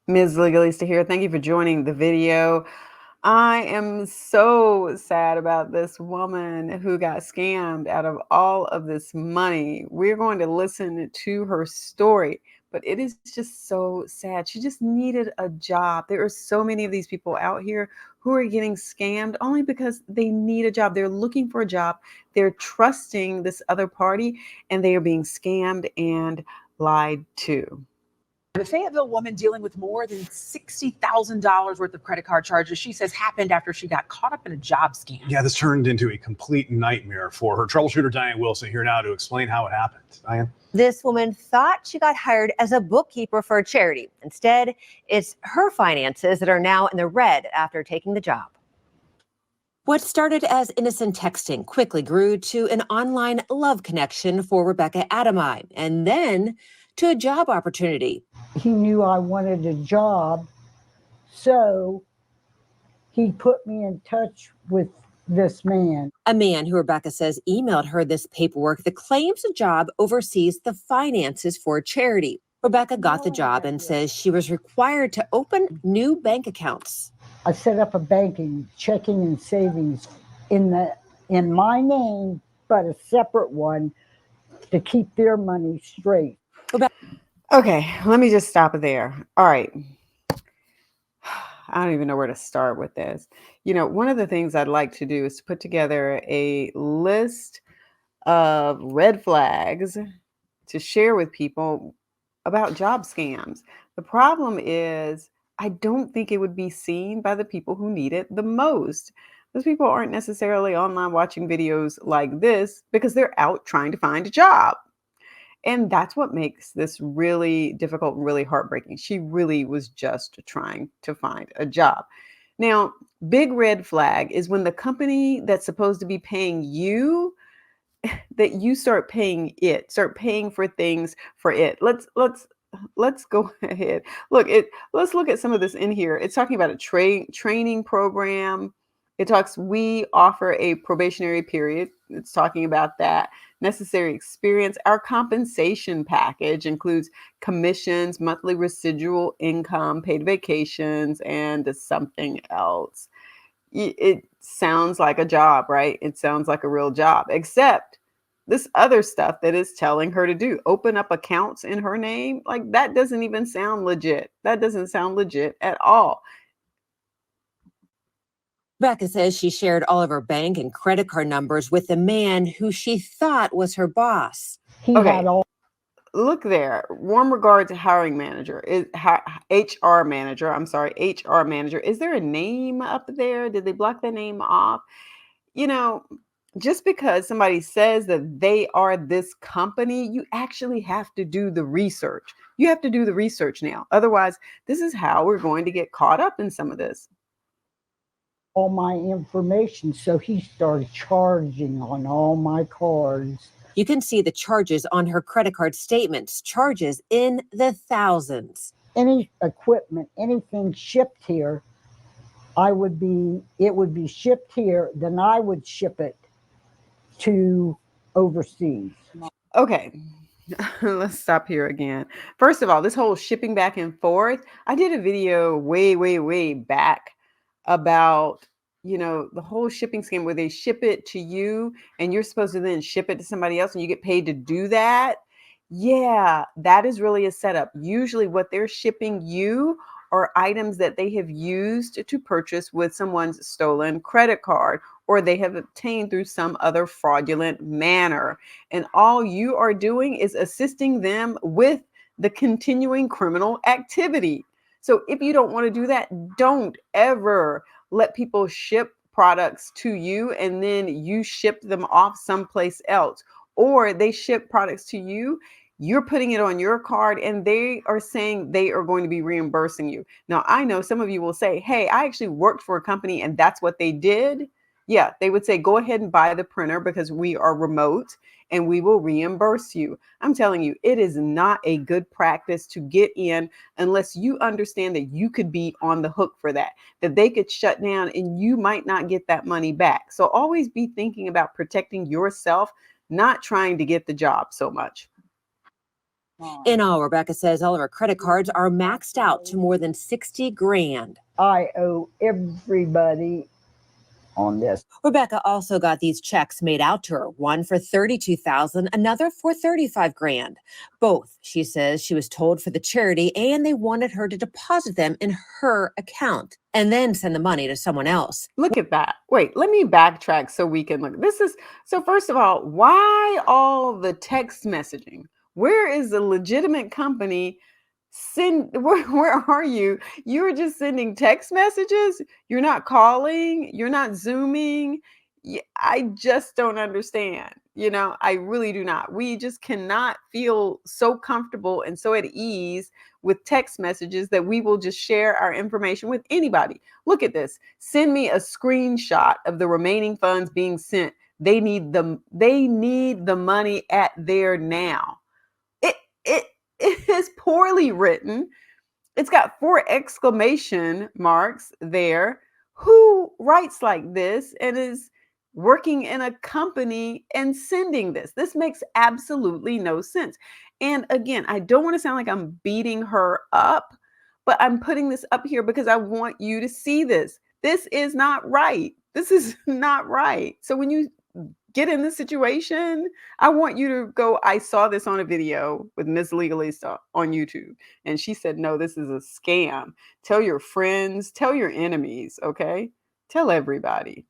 Ms. Legalista here. Thank you for joining the video. I am so sad about this woman who got scammed out of all of this money. We're going to listen to her story, but it is just so sad. She just needed a job. There are so many of these people out here who are getting scammed only because they need a job. They're looking for a job. They're trusting this other party and they are being scammed and lied to. The Fayetteville woman dealing with more than $60,000 worth of credit card charges, she says happened after she got caught up in a job scam. Yeah, this turned into a complete nightmare for her. Troubleshooter Diane Wilson here now to explain how it happened. Diane? This woman thought she got hired as a bookkeeper for a charity. Instead, it's her finances that are now in the red after taking the job. What started as innocent texting quickly grew to an online love connection for Rebecca Adami, and then to a job opportunity. He knew I wanted a job, so he put me in touch with this man. A man who Rebecca says emailed her this paperwork that claims the job oversees the finances for a charity. Rebecca got the job and says she was required to open new bank accounts. I set up a banking, checking and savings in my name, but a separate one to keep their money straight. Okay, let me just stop it there. All right. I don't even know where to start with this. One of the things I'd like to do is to put together a list of red flags to share with people about job scams. The problem is, I don't think it would be seen by the people who need it the most. Those people aren't necessarily online watching videos like this because they're out trying to find a job. And that's what makes this really difficult and really heartbreaking. She really was just trying to find a job. Now, big red flag is when the company that's supposed to be paying you, that you start paying for things for it. Let's go ahead. Let's look at some of this in here. It's talking about a training program. We offer a probationary period. It's talking about that. Necessary experience. Our compensation package includes commissions, monthly residual income, paid vacations, and something else. It sounds like a job, right? It sounds like a real job, except this other stuff that is telling her to do, open up accounts in her name, like that doesn't even sound legit. That doesn't sound legit at all. Rebecca says she shared all of her bank and credit card numbers with the man who she thought was her boss. Okay, look there. Warm regards, hiring manager. HR manager. I'm sorry, HR manager. Is there a name up there? Did they block the name off? Just because somebody says that they are this company, you actually have to do the research. You have to do the research now. Otherwise, this is how we're going to get caught up in some of this. All my information, so he started charging on all my cards. You can see the charges on her credit card statements, charges in the thousands. Any equipment, anything shipped here, it would be shipped here, then I would ship it to overseas. Okay. Let's stop here again. First of all, this whole shipping back and forth, I did a video way back about, the whole shipping scheme where they ship it to you and you're supposed to then ship it to somebody else and you get paid to do that. Yeah, that is really a setup. Usually what they're shipping you are items that they have used to purchase with someone's stolen credit card or they have obtained through some other fraudulent manner. And all you are doing is assisting them with the continuing criminal activity. So if you don't want to do that, don't ever let people ship products to you and then you ship them off someplace else. Or they ship products to you, you're putting it on your card and they are saying they are going to be reimbursing you. Now, I know some of you will say, hey, I actually worked for a company and that's what they did. Yeah, they would say, go ahead and buy the printer because we are remote and we will reimburse you. I'm telling you, it is not a good practice to get in unless you understand that you could be on the hook for that they could shut down and you might not get that money back. So always be thinking about protecting yourself, not trying to get the job so much. In all, Rebecca says all of her credit cards are maxed out to more than 60 grand. I owe everybody on this. Rebecca also got these checks made out to her, one for 32,000, another for 35 grand. Both, she says, she was told for the charity, and they wanted her to deposit them in her account and then send the money to someone else. Look at that. Wait, let me backtrack so we can look. So first of all, why all the text messaging? Where is the legitimate company? Where are you? You're just sending text messages. You're not calling. You're not Zooming. I just don't understand. I really do not. We just cannot feel so comfortable and so at ease with text messages that we will just share our information with anybody. Look at this. Send me a screenshot of the remaining funds being sent. They need the money at there now. It is poorly written. It's got 4 exclamation marks there. Who writes like this and is working in a company and sending this? This makes absolutely no sense. And again, I don't want to sound like I'm beating her up, but I'm putting this up here because I want you to see this. This is not right. This is not right. So when you get in this situation, I want you to go, I saw this on a video with Ms Legalista on YouTube, and she said, no, this is a scam. Tell your friends, tell your enemies, okay? Tell everybody.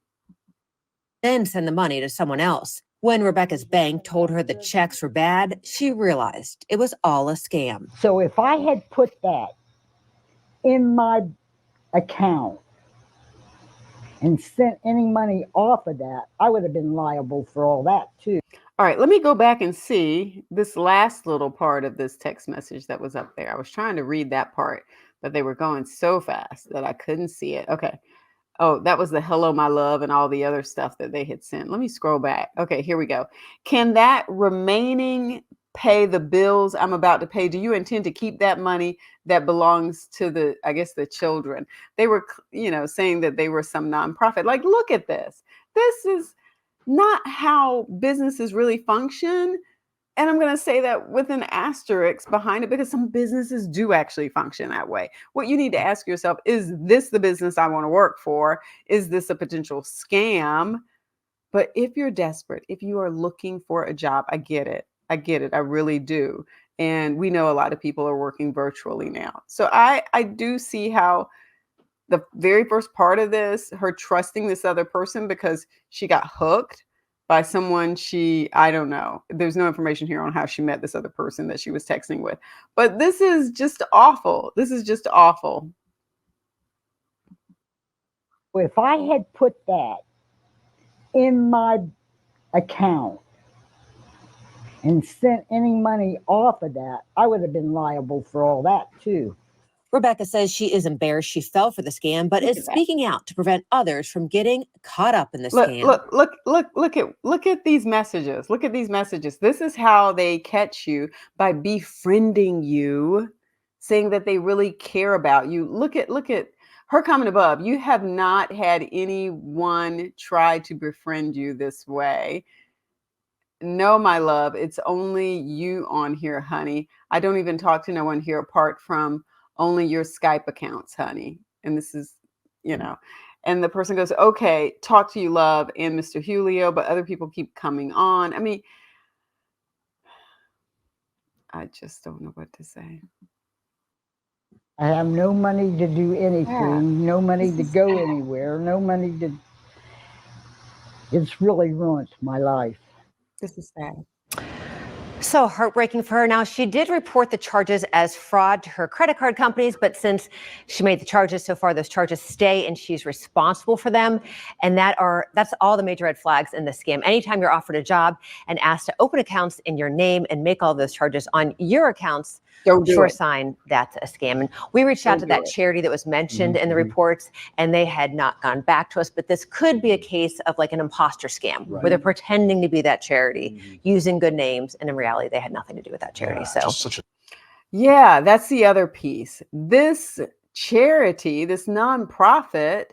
Then send the money to someone else. When Rebecca's bank told her the checks were bad, she realized it was all a scam. So if I had put that in my account and sent any money off of that, I would have been liable for all that too. All right, let me go back and see this last little part of this text message that was up there. I was trying to read that part, but they were going so fast that I couldn't see it. Okay. Oh, that was the hello, my love, and all the other stuff that they had sent. Let me scroll back. Okay, here we go. Can that remaining pay the bills I'm about to pay? Do you intend to keep that money that belongs to the children? They were, saying that they were some nonprofit. Like, look at this. This is not how businesses really function. And I'm going to say that with an asterisk behind it, because some businesses do actually function that way. What you need to ask yourself, is this the business I want to work for? Is this a potential scam? But if you're desperate, if you are looking for a job, I get it. I really do. And we know a lot of people are working virtually now. So I do see how the very first part of this, her trusting this other person because she got hooked by someone I don't know. There's no information here on how she met this other person that she was texting with. But this is just awful. This is just awful. If I had put that in my account and sent any money off of that, I would have been liable for all that too. Rebecca says she is embarrassed she fell for the scam, but is speaking out to prevent others from getting caught up in the scam. Look at these messages. Look at these messages. This is how they catch you, by befriending you, saying that they really care about you. Look at her comment above. You have not had anyone try to befriend you this way. No, my love, it's only you on here, honey. I don't even talk to no one here apart from only your Skype accounts, honey. And this is, and the person goes, okay, talk to you, love, and Mr. Julio, but other people keep coming on. I mean, I just don't know what to say. I have no money to do anything, no money to go anywhere, no money to, it's really ruined my life. This is sad. So heartbreaking for her. Now, she did report the charges as fraud to her credit card companies, but since she made the charges so far, those charges stay and she's responsible for them. And that's all the major red flags in the scam. Anytime you're offered a job and asked to open accounts in your name and make all those charges on your accounts, sure sign that's a scam. And we reached out to that charity that was mentioned in the reports, and they had not gone back to us. But this could be a case of like an imposter scam, where they're pretending to be that charity, using good names, and in reality, they had nothing to do with that charity. Yeah, that's the other piece. This charity, this nonprofit,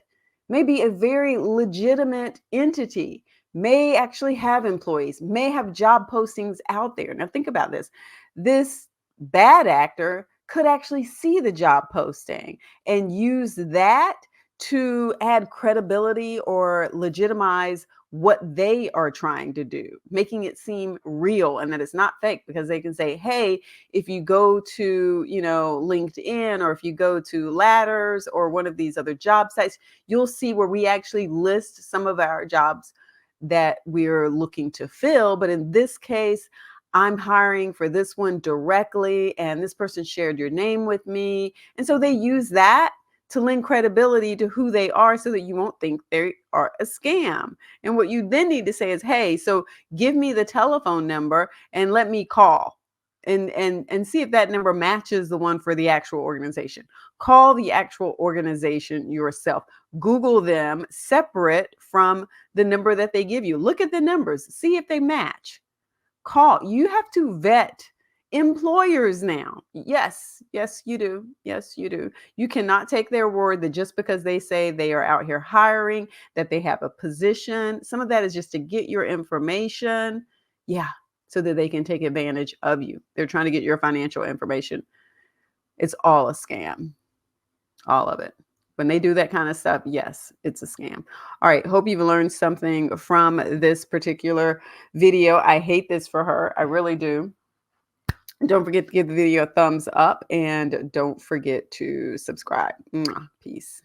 may be a very legitimate entity, may actually have employees, may have job postings out there. Now think about this. This bad actor could actually see the job posting and use that to add credibility or legitimize what they are trying to do, making it seem real and that it's not fake, because they can say, hey, if you go to, LinkedIn, or if you go to Ladders or one of these other job sites, you'll see where we actually list some of our jobs that we're looking to fill. But in this case, I'm hiring for this one directly, and this person shared your name with me. And so they use that to lend credibility to who they are so that you won't think they are a scam. And what you then need to say is, hey, so give me the telephone number and let me call and see if that number matches the one for the actual organization. Call the actual organization yourself. Google them separate from the number that they give you. Look at the numbers, see if they match. Call. You have to vet employers now. Yes, you do. Yes, you do. You cannot take their word that just because they say they are out here hiring, that they have a position. Some of that is just to get your information. Yeah, so that they can take advantage of you. They're trying to get your financial information. It's all a scam. All of it. When they do that kind of stuff, yes, it's a scam. All right. Hope you've learned something from this particular video. I hate this for her. I really do. Don't forget to give the video a thumbs up, and don't forget to subscribe. Peace.